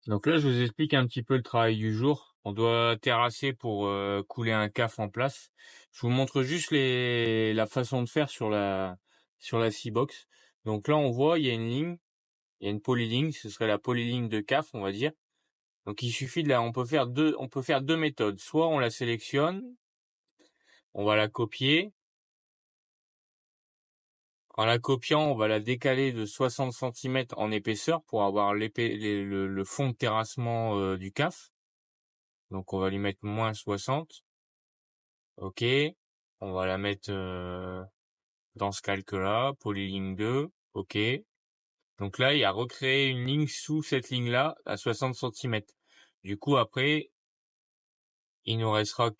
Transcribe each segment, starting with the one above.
Donc là, je vous explique un petit peu le travail du jour. On doit terrasser pour couler un CAF en place. Je vous montre juste la façon de faire sur la scie-box. Donc là, on voit, il y a une ligne, il y a une polyligne. Ce serait la polyligne de CAF, on va dire. Donc il suffit on peut faire deux méthodes. Soit on la sélectionne, on va la copier. En la copiant, on va la décaler de 60 centimètres en épaisseur pour avoir le fond de terrassement du CAF. Donc on va lui mettre moins 60. OK. On va la mettre dans ce calque-là, polyligne 2. OK. Donc là, il y a recréé une ligne sous cette ligne-là à 60 centimètres. Du coup, après, il nous restera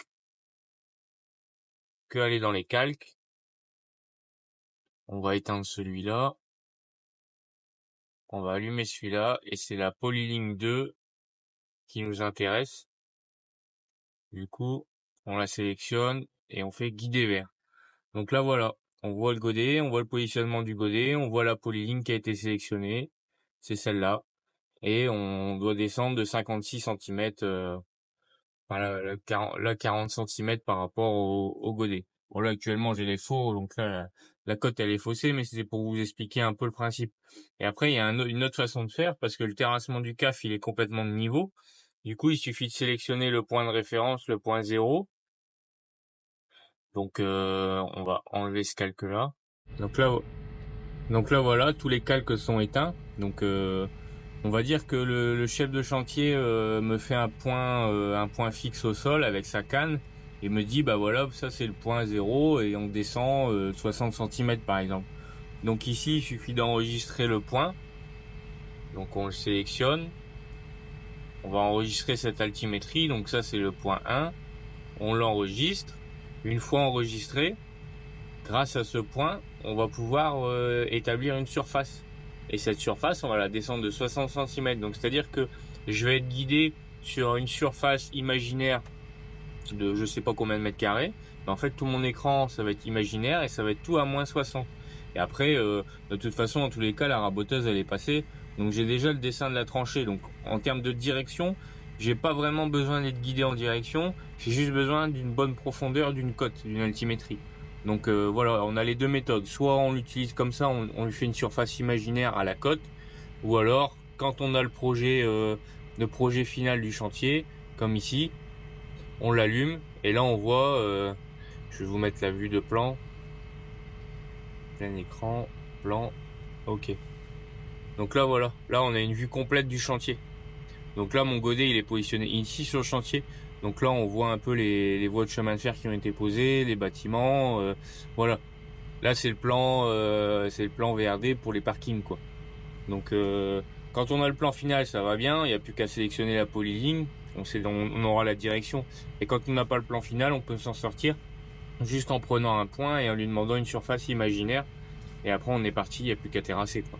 que aller dans les calques. On va éteindre celui-là. On va allumer celui-là et c'est la polyligne 2 qui nous intéresse. Du coup, on la sélectionne et on fait guider vers. Donc là, voilà. On voit le godet, on voit le positionnement du godet, on voit la polyligne qui a été sélectionnée. C'est celle-là. Et on doit descendre de 56 centimètres, enfin, là, 40 centimètres par rapport au godet. Bon, là, actuellement, j'ai les faux, donc là, la cote, elle est faussée, mais c'était pour vous expliquer un peu le principe. Et après, il y a une autre façon de faire, parce que le terrassement du CAF, il est complètement de niveau. Du coup, il suffit de sélectionner le point de référence, le point 0. Donc, on va enlever ce calque-là. Donc là, voilà, tous les calques sont éteints. Donc, on va dire que le chef de chantier me fait un point fixe au sol avec sa canne et me dit bah voilà, ça c'est le point 0 et on descend 60 centimètres par exemple. Donc ici, il suffit d'enregistrer le point. Donc on le sélectionne. On va enregistrer cette altimétrie. Donc ça c'est le point 1. On l'enregistre. Une fois enregistré, grâce à ce point, on va pouvoir établir une surface. Et cette surface, on va la descendre de 60 centimètres. Donc c'est-à-dire que je vais être guidé sur une surface imaginaire de je sais pas combien de mètres carrés. Mais en fait, tout mon écran, ça va être imaginaire et ça va être tout à moins 60. Et après, de toute façon, dans tous les cas, la raboteuse, elle est passée. Donc j'ai déjà le dessin de la tranchée. Donc en termes de direction, j'ai pas vraiment besoin d'être guidé en direction. J'ai juste besoin d'une bonne profondeur, d'une cote, d'une altimétrie. Donc voilà, on a les deux méthodes. Soit on l'utilise comme ça, on lui fait une surface imaginaire à la cote. Ou alors, quand on a le projet final du chantier, comme ici, on l'allume et là on voit, je vais vous mettre la vue de plan, plein écran, plan, ok. Donc là voilà, là on a une vue complète du chantier. Donc là mon godet il est positionné ici sur le chantier. Donc là on voit un peu les voies de chemin de fer qui ont été posées, les bâtiments, voilà. Là c'est le plan VRD pour les parkings quoi. Donc quand on a le plan final ça va bien, il n'y a plus qu'à sélectionner la polyligne, on aura la direction. Et quand on n'a pas le plan final on peut s'en sortir juste en prenant un point et en lui demandant une surface imaginaire. Et après, on est parti, il n'y a plus qu'à terrasser, quoi.